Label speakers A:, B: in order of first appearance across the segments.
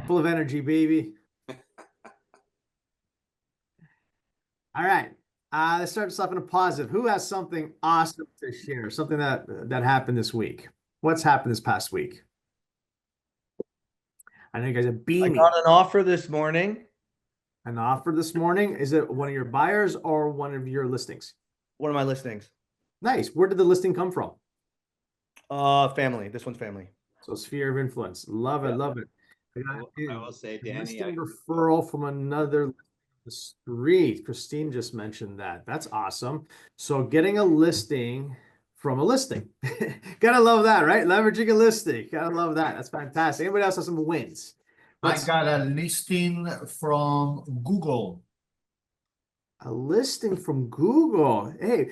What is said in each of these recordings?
A: Full of energy, baby. All right. Let's start this off in a positive. Who has something awesome to share? Something that happened this week. What's happened this past week? I know you guys are
B: I
A: beaming.
B: got an offer this morning.
A: An offer this morning. Is it one of your buyers or one of your listings?
B: One of my listings.
A: Nice. Where did the listing come from?
B: Family. This one's family.
A: So sphere of influence. Love it.
C: Yeah.
A: Love it. I got
C: I will say,
A: a
C: Danny,
A: listing referral from another the street. Christine just mentioned that. That's awesome. So getting a listing from a listing. Gotta love that, right? Leveraging a listing. Gotta love that. That's fantastic. Anybody else have some wins?
D: I got a listing from Google.
A: A listing from Google. Hey,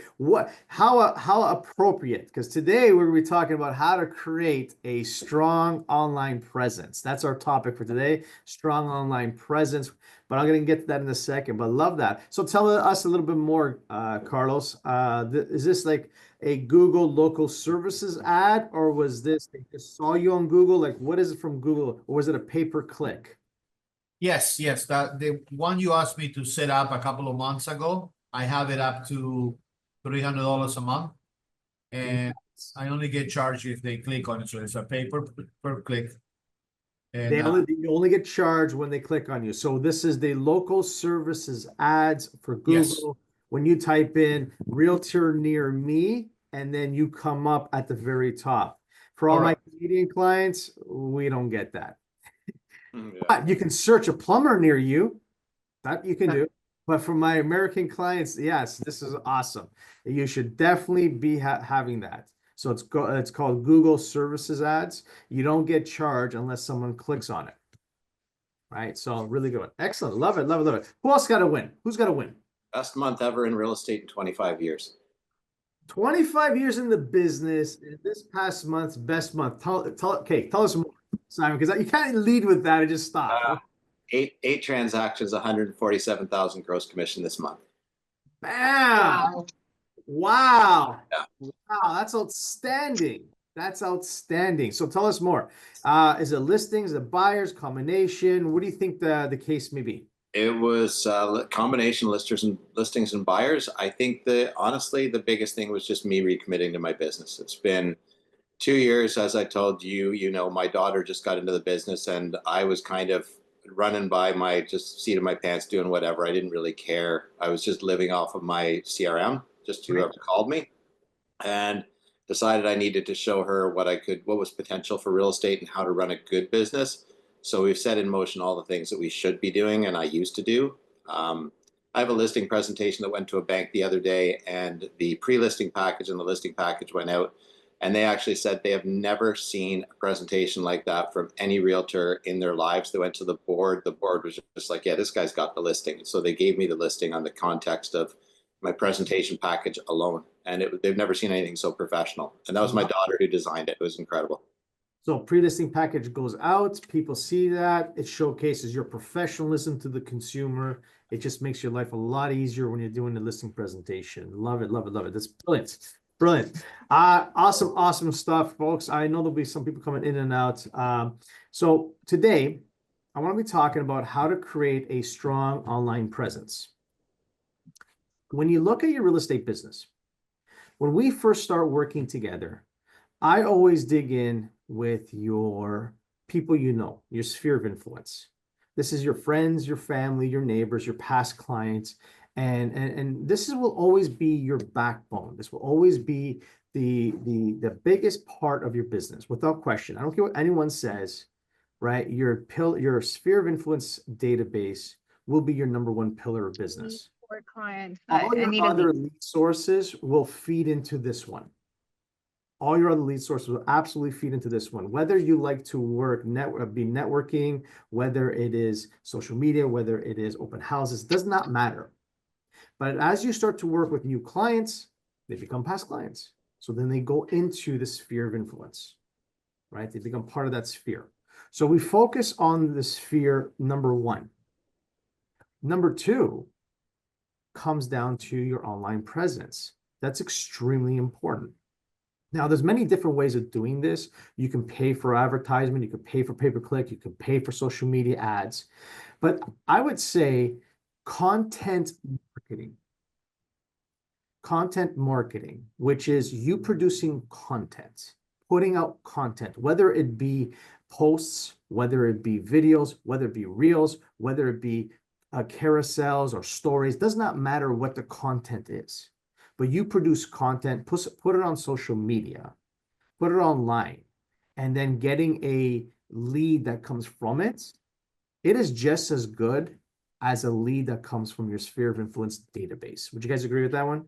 A: how appropriate? Because today we're going to be talking about how to create a strong online presence. That's our topic for today, strong online presence. But I'm going to get to that in a second. But love that. So tell us a little bit more, Carlos. Is this like a Google local services ad, or was this they just saw you on Google? Like, what is it from Google, or was it a pay-per-click?
D: Yes, that the one you asked me to set up a couple of months ago. I have it up to $300 a month, and I only get charged if they click on it. So it's a pay per click. And
A: You only get charged when they click on you. So this is the local services ads for Google.
D: Yes.
A: When you type in realtor near me, and then you come up at the very top. For all my Canadian clients, we don't get that. But you can search a plumber near you. That you can do. But for my American clients, yes, this is awesome. You should definitely be having that. So it's called Google Services Ads. You don't get charged unless someone clicks on it. Right? So really good. Excellent. Love it, love it, love it. Who else got to win? Who's got to win?
C: best month ever in real estate in 25 years.
A: 25 years in the business. This past month's best month. Tell us more, Simon, because you can't lead with that and just stop.
C: Eight transactions, 147,000 gross commission this month.
A: Bam! Wow.
C: Yeah.
A: Wow, that's outstanding. That's outstanding. So tell us more. Is it listings, the buyers, combination? What do you think the case may be?
C: It was a combination listings and buyers. I think that honestly, the biggest thing was just me recommitting to my business. It's been 2 years, as I told you, my daughter just got into the business and I was kind of running by my just seat of my pants doing whatever. I didn't really care. I was just living off of my CRM, just whoever called me, and decided I needed to show her what was potential for real estate and how to run a good business. So we've set in motion all the things that we should be doing and I used to do. I have a listing presentation that went to a bank the other day, and the pre-listing package and the listing package went out. And they actually said they have never seen a presentation like that from any realtor in their lives. They went to the board. The board was just like, yeah, this guy's got the listing. So they gave me the listing on the context of my presentation package alone. And they've never seen anything so professional. And that was my daughter who designed it. It was incredible.
A: So pre-listing package goes out. People see that. It showcases your professionalism to the consumer. It just makes your life a lot easier when you're doing the listing presentation. Love it, love it, love it. That's brilliant. Brilliant. Awesome stuff, folks. I know there'll be some people coming in and out. So today, I want to be talking about how to create a strong online presence. When you look at your real estate business, when we first start working together, I always dig in with your people your sphere of influence. This is your friends, your family, your neighbors, your past clients. And this will always be your backbone. This will always be the biggest part of your business, without question. I don't care what anyone says, right? Your sphere of influence database will be your number one pillar of business.
E: Clients
A: all your other lead sources will feed into this one. All your other lead sources will absolutely feed into this one. Whether you like to be networking, whether it is social media, whether it is open houses, does not matter. But as you start to work with new clients, they become past clients. So then they go into the sphere of influence, right? They become part of that sphere. So we focus on the sphere number one. Number two comes down to your online presence. That's extremely important. Now, there's many different ways of doing this. You can pay for advertisement, you can pay for pay-per-click, you can pay for social media ads. But I would say content marketing. Content marketing, which is you producing content, putting out content, whether it be posts, whether it be videos, whether it be reels, whether it be carousels or stories, does not matter what the content is. But you produce content, put it on social media, put it online, and then getting a lead that comes from it, it is just as good as a lead that comes from your sphere of influence database. Would you guys agree with that one?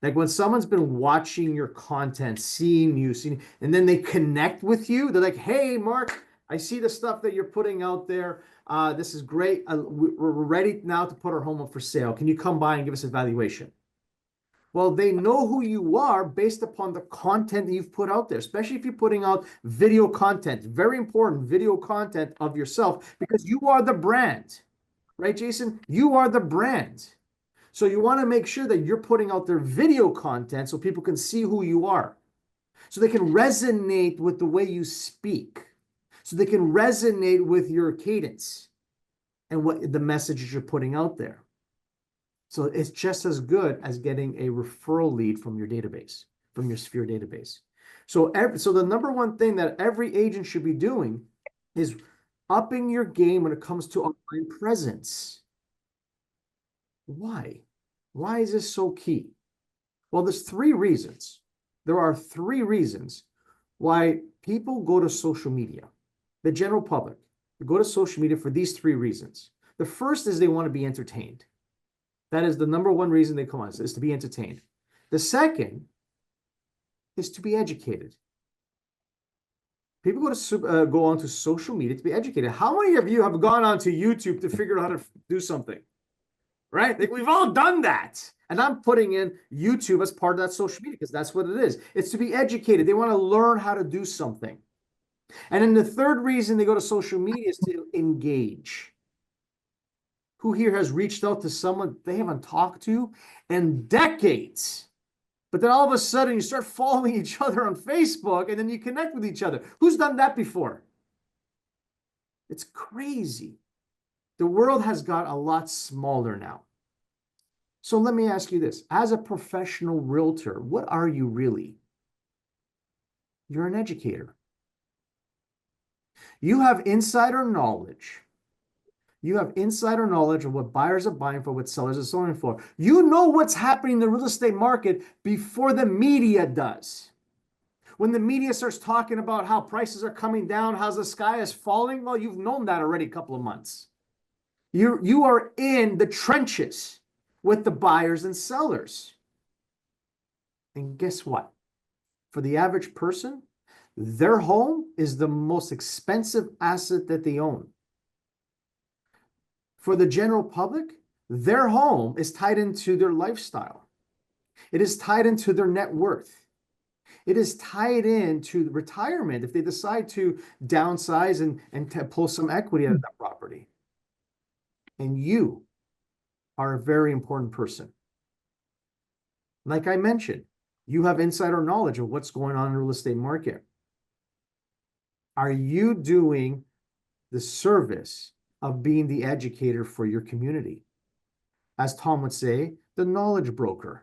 A: Like when someone's been watching your content, seeing you, and then they connect with you, they're like, hey, Mark, I see the stuff that you're putting out there. This is great. We're ready now to put our home up for sale. Can you come by and give us a valuation? Well, they know who you are based upon the content that you've put out there, especially if you're putting out video content, very important video content of yourself, because you are the brand, right, Jason? You are the brand. So you want to make sure that you're putting out their video content so people can see who you are, so they can resonate with the way you speak, so they can resonate with your cadence and what the messages you're putting out there. So it's just as good as getting a referral lead from your database, from your Sphere database. So the number one thing that every agent should be doing is upping your game when it comes to online presence. Why? Why is this so key? Well, there's 3 reasons. There are 3 reasons why people go to social media. The general public go to social media for these 3 reasons. The first is they want to be entertained. That is the number one reason they come on, is to be entertained. The second is to be educated. People go onto social media to be educated. How many of you have gone onto YouTube to figure out how to do something? Right? Like we've all done that. And I'm putting in YouTube as part of that social media because that's what it is. It's to be educated. They want to learn how to do something. And then the third reason they go to social media is to engage. Who here has reached out to someone they haven't talked to in decades? But then all of a sudden you start following each other on Facebook and then you connect with each other. Who's done that before? It's crazy. The world has got a lot smaller now. So let me ask you this. As a professional realtor, what are you really? You're an educator. You have insider knowledge. You have insider knowledge of what buyers are buying for, what sellers are selling for. You know what's happening in the real estate market before the media does. When the media starts talking about how prices are coming down, how the sky is falling, well, you've known that already a couple of months. You are in the trenches with the buyers and sellers. And guess what? For the average person, their home is the most expensive asset that they own. For the general public, their home is tied into their lifestyle. It is tied into their net worth. It is tied into retirement if they decide to downsize and pull some equity out of that property. And you are a very important person. Like I mentioned, you have insider knowledge of what's going on in the real estate market. Are you doing the service of being the educator for your community? As Tom would say, the knowledge broker.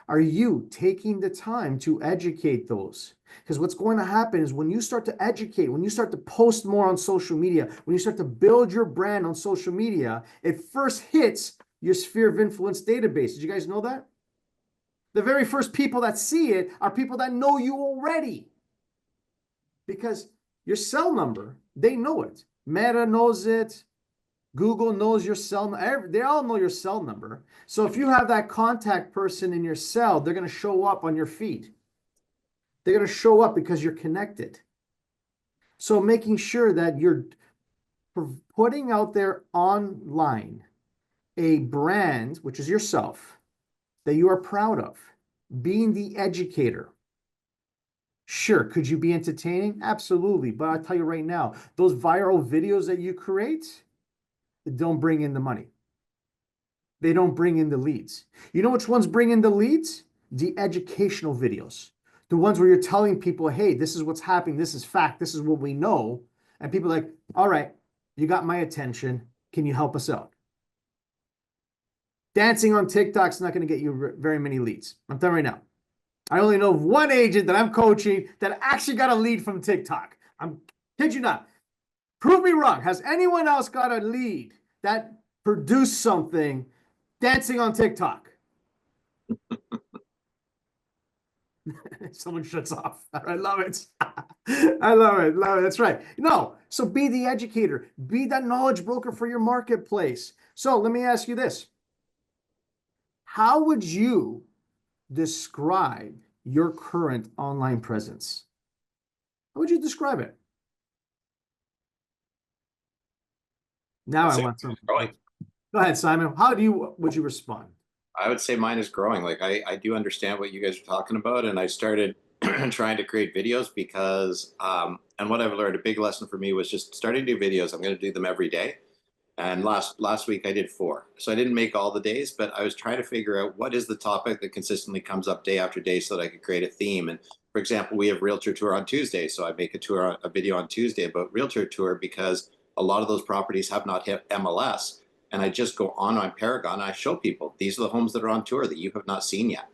A: Are you taking the time to educate those? Because what's going to happen is when you start to educate, when you start to post more on social media, when you start to build your brand on social media, it first hits your sphere of influence database. Did you guys know that? The very first people that see it are people that know you already. Because your cell number, they know it. Meta knows it. Google knows your cell number. They all know your cell number. So if you have that contact person in your cell, they're going to show up on your feed. They're going to show up because you're connected. So making sure that you're putting out there online a brand, which is yourself, that you are proud of, being the educator. Sure, could you be entertaining? Absolutely. But I'll tell you right now, those viral videos that you create, don't bring in the money. They don't bring in the leads. You know which ones bring in the leads? The educational videos. The ones where you're telling people, hey, this is what's happening, this is fact, this is what we know. And people are like, all right, you got my attention. Can you help us out? Dancing on TikTok's not going to get you very many leads. I'm telling you right now. I only know of one agent that I'm coaching that actually got a lead from TikTok. I'm kid you not. Prove me wrong. Has anyone else got a lead that produced something dancing on TikTok? Someone shuts off. I love it. I love it. Love it. That's right. No. So be the educator. Be that knowledge broker for your marketplace. So let me ask you this. How would you describe your current online presence? How would you describe it? Now I want some.
C: Growing.
A: Go ahead, Simon. Would you respond?
C: I would say mine is growing. Like I do understand what you guys are talking about, and I started trying to create videos because and what I've learned, a big lesson for me was just starting to do videos. I'm going to do them every day. And last week I did 4. So I didn't make all the days, but I was trying to figure out what is the topic that consistently comes up day after day so that I could create a theme. And for example, we have Realtor Tour on Tuesday. So I make a video on Tuesday about Realtor Tour because a lot of those properties have not hit MLS. And I just go on Paragon and I show people, these are the homes that are on tour that you have not seen yet.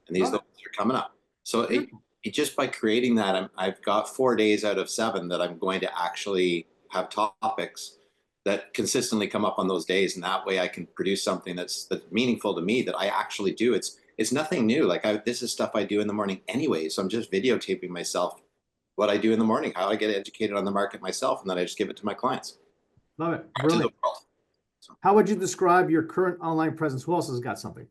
C: And these are the ones that are coming up. So it just by creating that, I've got 4 days out of 7 that I'm going to actually have topics that consistently come up on those days, and that way I can produce something that's meaningful to me that I actually do. It's nothing new. Like this is stuff I do in the morning anyway, so I'm just videotaping myself what I do in the morning, how I get educated on the market myself, and then I just give it to my clients.
A: Love it. Brilliant. So. How would you describe your current online presence? Who else has got something?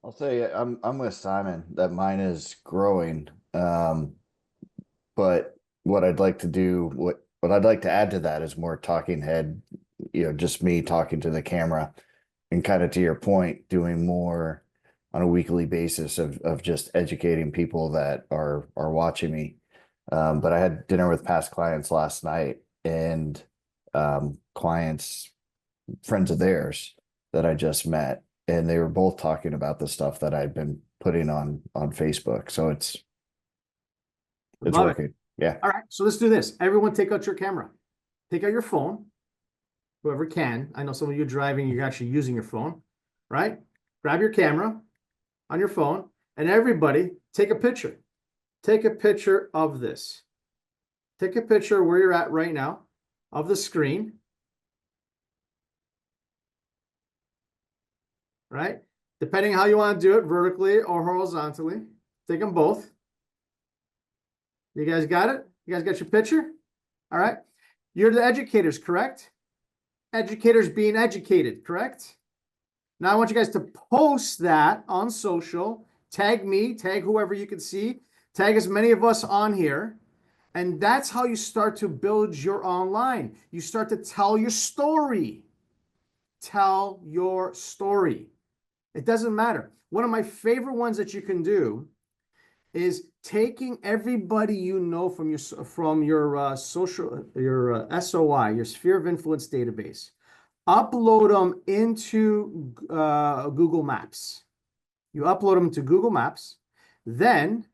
E: I'll say I'm with Simon that mine is growing. But what I'd like to do, what I'd like to add to that is more talking head, just me talking to the camera and kind of to your point, doing more on a weekly basis of just educating people that are watching me. But I had dinner with past clients last night and clients, friends of theirs that I just met, and they were both talking about the stuff that I've been putting on Facebook. So it's working. Yeah.
A: All right. So let's do this. Everyone take out your camera. Take out your phone. Whoever can. I know some of you are driving, you're actually using your phone, right? Grab your camera on your phone and everybody take a picture. Take a picture of this. Take a picture where you're at right now of the screen. Right? Depending how you want to do it, vertically or horizontally. Take them both. You guys got it? You guys got your picture? All right. You're the educators, correct? Educators being educated, correct? Now I want you guys to post that on social. Tag me, tag whoever you can see. Tag as many of us on here. And that's how you start to build your online. You start to tell your story. Tell your story. It doesn't matter. One of my favorite ones that you can do is taking everybody you know from your social, your SOI, your sphere of influence database, upload them into Google Maps. You upload them to Google Maps, then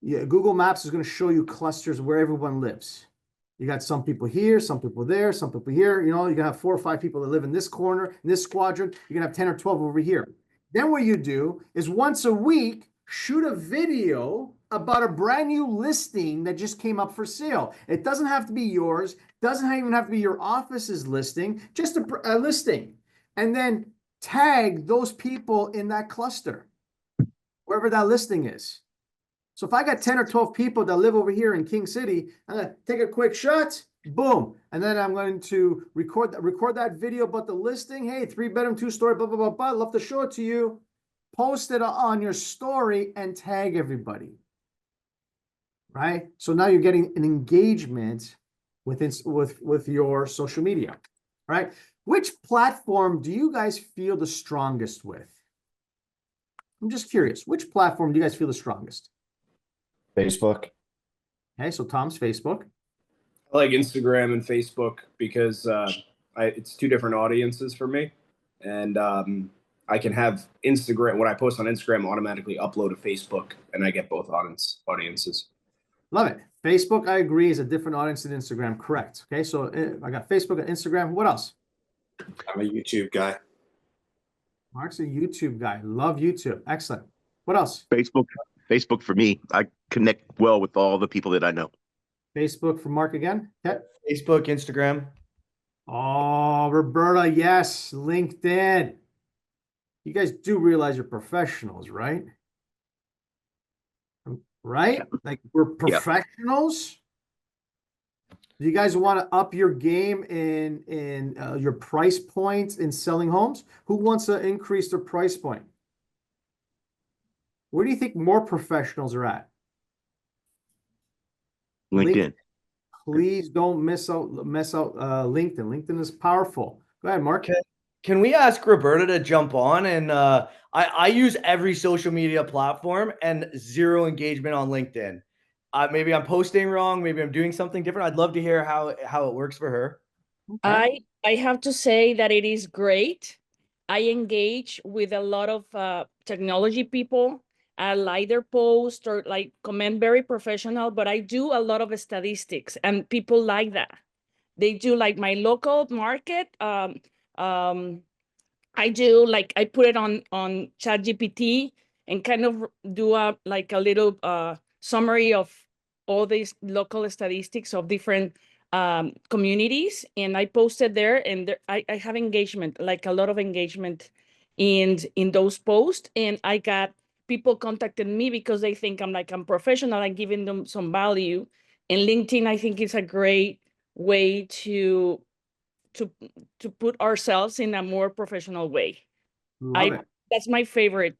A: Google Maps is going to show you clusters where everyone lives. You got some people here, some people there, some people here. You're going to have 4 or 5 people that live in this corner, in this quadrant. You're going to have 10 or 12 over here. Then what you do is once a week, shoot a video about a brand new listing that just came up for sale. It doesn't have to be yours. Doesn't even have to be your office's listing, just a listing. And then tag those people in that cluster, wherever that listing is. So if I got 10 or 12 people that live over here in King City, I'm going to take a quick shot, boom. And then I'm going to record that video about the listing. Hey, 3-bedroom, 2-story, blah, blah, blah, blah. I'd love to show it to you. Post it on your story and tag everybody. Right? So now you're getting an engagement with your social media. Right? Which platform do you guys feel the strongest with? I'm just curious. Which platform do you guys feel the strongest?
E: Facebook.
A: Okay, so Tom's Facebook.
F: I like Instagram and Facebook because it's 2 different audiences for me. And I can have Instagram, what I post on Instagram automatically upload to Facebook, and I get both audiences.
A: Love it. Facebook, I agree, is a different audience than Instagram. Correct. Okay, so I got Facebook and Instagram. What else?
C: I'm a YouTube guy.
A: Mark's a YouTube guy. Love YouTube. Excellent. What else?
G: Facebook for me. I connect well with all the people that I know.
A: Facebook for Mark again. Okay.
B: Facebook, Instagram.
A: Oh, Roberta, yes. LinkedIn. You guys do realize you're professionals, right? Right? Like we're professionals. Do you guys want to up your game in your price points in selling homes? Who wants to increase their price point? Where do you think more professionals are at?
G: LinkedIn.
A: Please don't mess out LinkedIn. LinkedIn is powerful. Go ahead, Mark.
B: Can we ask Roberta to jump on? And I use every social media platform and zero engagement on LinkedIn. Maybe I'm posting wrong. Maybe I'm doing something different. I'd love to hear how it works for her.
A: Okay.
H: I have to say that it is great. I engage with a lot of technology people. I like their post or like comment very professional, but I do a lot of statistics and people like that. They do like my local market. I do like I put it on ChatGPT and kind of do a like a little summary of all these local statistics of different communities, and I posted there, and there, I have engagement, like a lot of engagement in those posts, and I got people contacted me because they think I'm professional and giving them some value. And LinkedIn, I think, is a great way to put ourselves in a more professional way.
A: Love it.
H: That's my favorite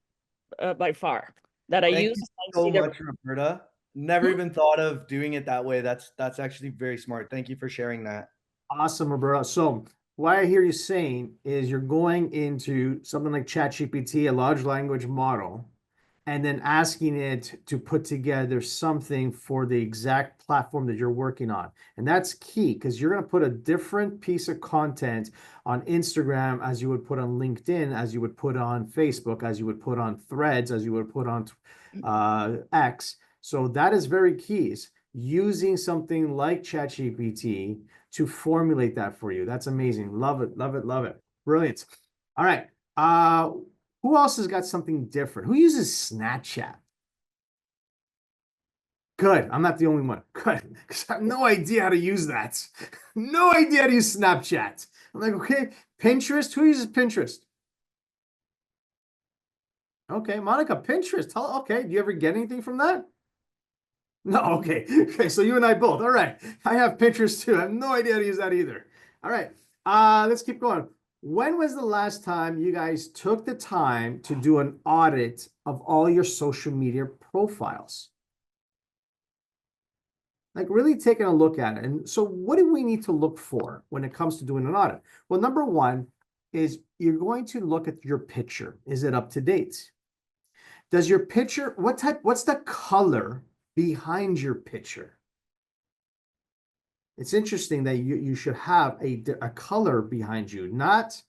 H: by far that I
B: Thank
H: use.
B: you
H: I
B: so
H: see the-
B: much, Roberta. Never even thought of doing it that way. That's actually very smart. Thank you for sharing that.
A: Awesome, Roberta. So what I hear you saying is you're going into something like ChatGPT, a large language model, and then asking it to put together something for the exact platform that you're working on. And that's key because you're going to put a different piece of content on Instagram as you would put on LinkedIn, as you would put on Facebook, as you would put on Threads, as you would put on X. So that is very key, is using something like ChatGPT to formulate that for you. That's amazing. Love it, love it, love it. Brilliant. All right. Who else has got something different? Who uses Snapchat? Good. I'm not the only one. Good. Because I have no idea how to use that. No idea how to use Snapchat. I'm like, okay, Pinterest. Who uses Pinterest? Okay, Monica, Pinterest. Okay, do you ever get anything from that? No, okay. Okay, so you and I both. All right. I have Pinterest too. I have no idea how to use that either. All right. Let's keep going. When was the last time you guys took the time to do an audit of all your social media profiles? Like really taking a look at it. And so what do we need to look for when it comes to doing an audit? Well, number one is you're going to look at your picture. Is it up to date? Does your picture, what's the color behind your picture? It's interesting that you should have a color behind you, not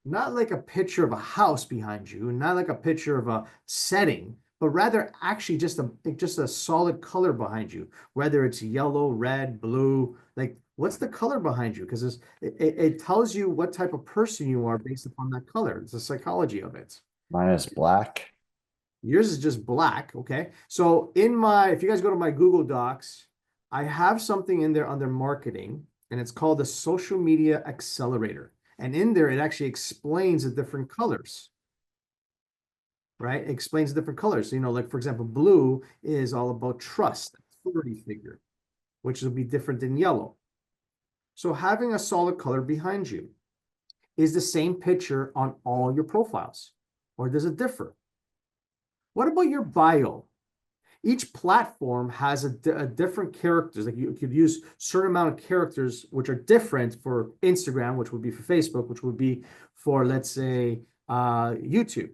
A: like a picture of a house behind you, not like a picture of a setting, but rather actually just a solid color behind you, whether it's yellow, red, blue. Like what's the color behind you? Because it tells you what type of person you are based upon that color. It's the psychology of it.
E: Mine is black.
A: Yours is just black. Okay. So if you guys go to my Google Docs, I have something in there under marketing, and it's called the Social Media Accelerator. And in there, it actually explains the different colors, right? It explains the different colors. So, like, for example, blue is all about trust, authority figure, which will be different than yellow. So having a solid color behind you is the same picture on all your profiles, or does it differ? What about your bio? Each platform has a different characters. Like you could use certain amount of characters, which are different for Instagram, which would be for Facebook, which would be for, let's say, YouTube.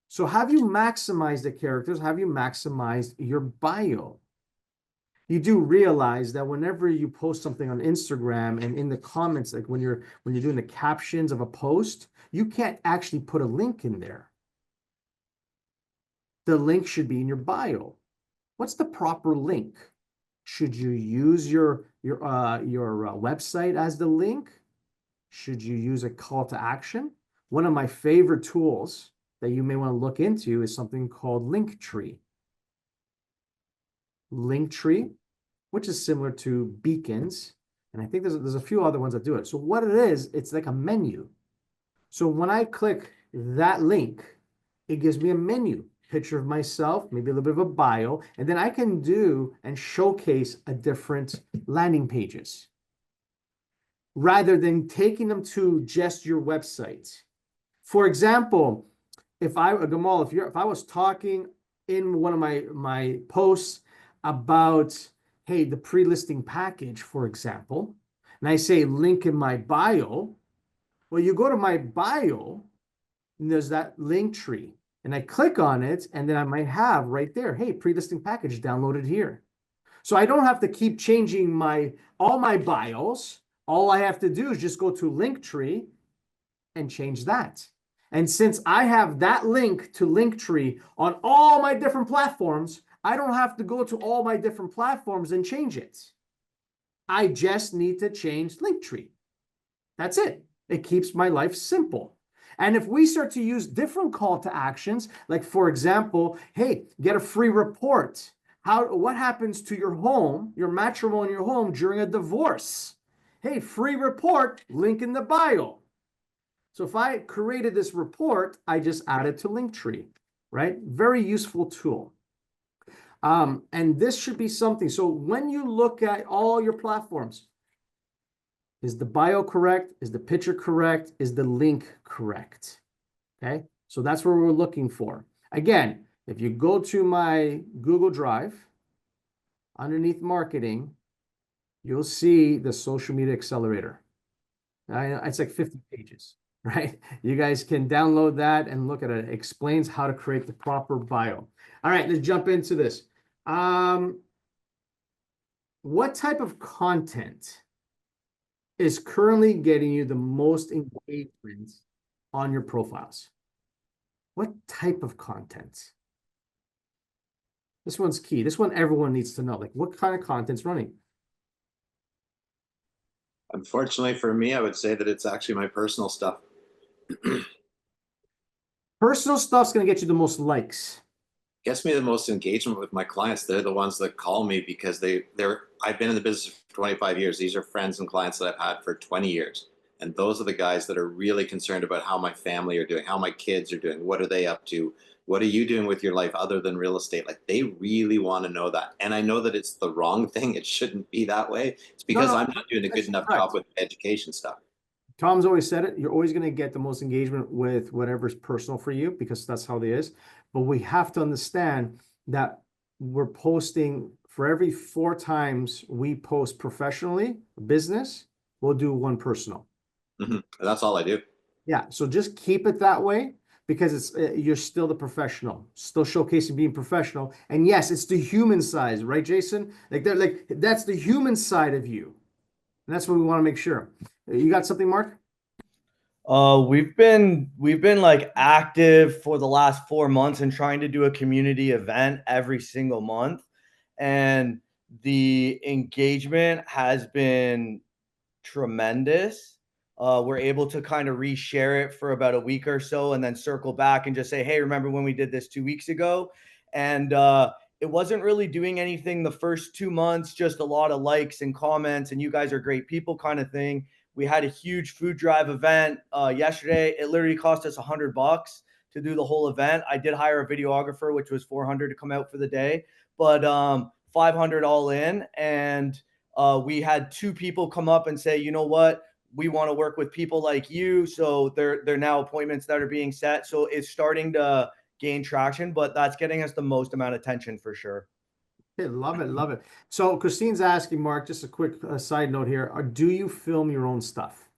A: So have you maximized the characters? Have you maximized your bio? you do realize that whenever you post something on Instagram and in the comments, like when you're doing the captions of a post, you can't actually put a link in there. The link should be in your bio. What's the proper link? Should you use your website as the link? Should you use a call to action? One of my favorite tools that you may want to look into is something called Linktree. Linktree, which is similar to Beacons, and I think there's a few other ones that do it. So what it is, it's like a menu. So when I click that link, it gives me a menu, picture of myself, maybe a little bit of a bio, and then I can do and showcase a different landing pages rather than taking them to just your website. For example, Gamal, if I was talking in one of my posts about, hey, the pre-listing package, for example, and I say link in my bio, well, you go to my bio, and there's that link tree, and I click on it, and then I might have right there, hey, pre-listing package downloaded here. So I don't have to keep changing all my bios. All I have to do is just go to Linktree and change that. And since I have that link to Linktree on all my different platforms, I don't have to go to all my different platforms and change it. I just need to change Linktree. That's it. It keeps my life simple. And if we start to use different call to actions, like for example, hey, get a free report. What happens to your home, your matrimony in your home during a divorce? Hey, free report, link in the bio. So if I created this report, I just added to Linktree, right? Very useful tool. And this should be something. So when you look at all your platforms, is the bio correct? Is the picture correct? Is the link correct? Okay, so that's what we're looking for. Again, if you go to my Google Drive, underneath marketing, you'll see the social media accelerator. It's like 50 pages, right? You guys can download that and look at it. It explains how to create the proper bio. All right, let's jump into this. What type of content is currently getting you the most engagement on your profiles? What type of content? This one's key. This one everyone needs to know. Like, what kind of content's running?
C: Unfortunately for me, I would say that it's actually my personal stuff.
A: Personal stuff's going to get you the most likes.
C: Gets me the most engagement with my clients. They're the ones that call me because I've been in the business for 25 years. These are friends and clients that I've had for 20 years. And those are the guys that are really concerned about how my family are doing, how my kids are doing, what are they up to? What are you doing with your life other than real estate? Like, they really want to know that. And I know that it's the wrong thing. It shouldn't be that way. It's because I'm not doing a good enough job with education stuff.
A: Tom's always said it. You're always going to get the most engagement with whatever's personal for you because that's how it is. But we have to understand that we're posting for every 4 times we post professionally, business, we'll do 1 personal.
C: Mm-hmm. That's all I do.
A: Yeah. So just keep it that way because you're still the professional, still showcasing being professional. And yes, it's the human side, right, Jason? That's the human side of you. And that's what we want to make sure. You got something, Mark?
B: We've been like active for the last 4 months and trying to do a community event every single month. And the engagement has been tremendous. We're able to kind of reshare it for about a week or so and then circle back and just say, hey, remember when we did this 2 weeks ago? And it wasn't really doing anything the first 2 months, just a lot of likes and comments and you guys are great people kind of thing. We had a huge food drive event yesterday. It literally cost us $100 to do the whole event. I did hire a videographer, which was $400 to come out for the day, but $500 all in. And we had 2 people come up and say, you know what? We want to work with people like you. So they're now appointments that are being set. So it's starting to gain traction, but that's getting us the most amount of attention for sure.
A: Okay, love it, love it. So Christine's asking, Mark, just a quick side note here. Do you film your own stuff?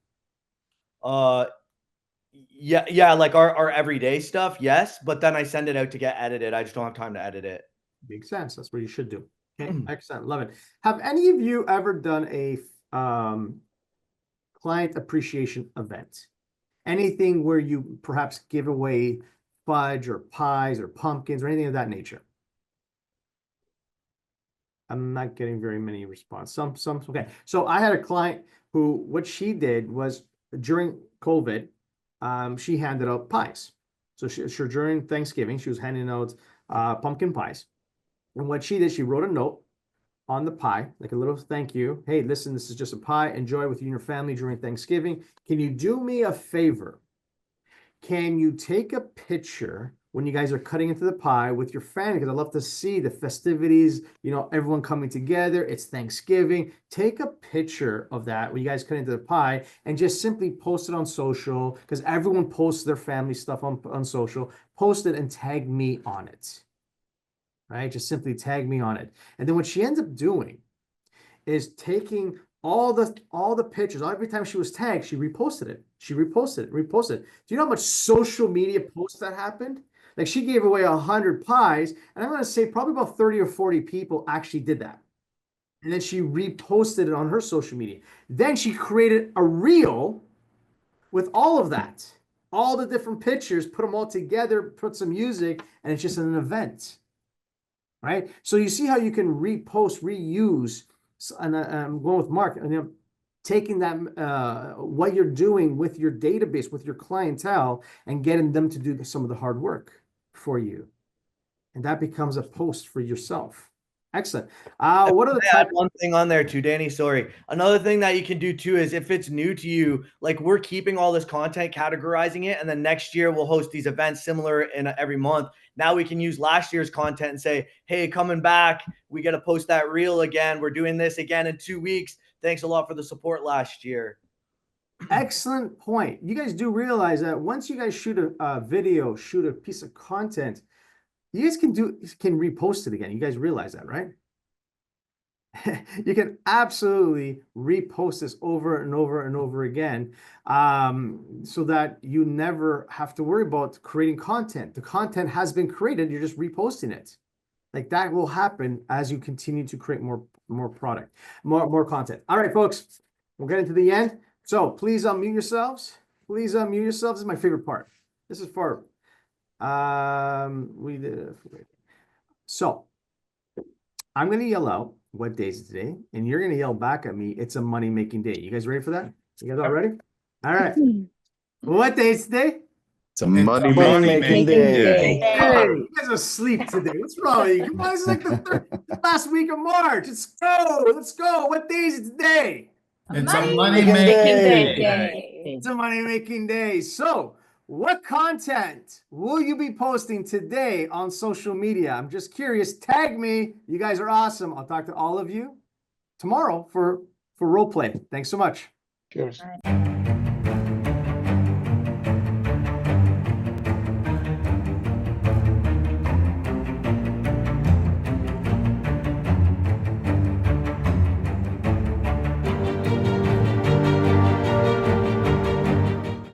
B: Yeah, like our everyday stuff, yes, but then I send it out to get edited. I just don't have time to edit it.
A: Makes sense. That's what you should do. Okay, excellent. Love it. Have any of you ever done a client appreciation event? Anything where you perhaps give away fudge or pies or pumpkins or anything of that nature? I'm not getting very many response. Some, okay. So I had a client who, what she did was during COVID, she handed out pies. So she during Thanksgiving, she was handing out pumpkin pies. And what she did, she wrote a note on the pie, like a little thank you. Hey, listen, this is just a pie. Enjoy with you and your family during Thanksgiving. Can you do me a favor? Can you take a picture when you guys are cutting into the pie with your family? Because I love to see the festivities, you know, everyone coming together. It's Thanksgiving. Take a picture of that when you guys cut into the pie and just simply post it on social, because everyone posts their family stuff on social. Post it and tag me on it. Right? Just simply tag me on it. And then what she ends up doing is taking all the pictures. Every time she was tagged, she reposted it. She reposted it. Do you know how much social media posts that happened? Like, she gave away 100 pies, and I'm going to say probably about 30 or 40 people actually did that. And then she reposted it on her social media. Then she created a reel with all of that, all the different pictures, put them all together, put some music, and it's just an event. Right? So you see how you can repost, reuse, and I'm going with Mark, and taking that what you're doing with your database, with your clientele, and getting them to do some of the hard work for you, and that becomes a post for yourself. Excellent. What are the
B: I add one thing on there too, Danny? Sorry. Another thing that you can do too is if it's new to you, like, we're keeping all this content, categorizing it, and then next year we'll host these events similar in every month. Now we can use last year's content and say, hey, coming back, we got to post that reel again. We're doing this again in 2 weeks. Thanks a lot for the support last year.
A: Excellent point. You guys do realize that once you guys shoot a video, shoot a piece of content, you guys can repost it again. You guys realize that, right? You can absolutely repost this over and over and over again, so that you never have to worry about creating content. The content has been created. You're just reposting it. Like, that will happen as you continue to create more product, more content. All right, folks, we're getting to the end. So please unmute yourselves. Please unmute yourselves. This is my favorite part. This is for so I'm going to yell out what day is today, and you're going to yell back at me, it's a money-making day. You guys ready for that? You guys all ready? All right. What day is today?
G: It's a money
E: Money-making day.
A: Hey, you guys are asleep today. What's wrong with you? Come on, this is like the last week of March. Let's go. Let's go. What day is it today?
D: It's a
E: Money-making
D: money-making
E: day.
D: day.
A: It's a money-making day. So, what content will you be posting today on social media? I'm just curious. Tag me. You guys are awesome. I'll talk to all of you tomorrow for role play. Thanks so much.
I: Cheers.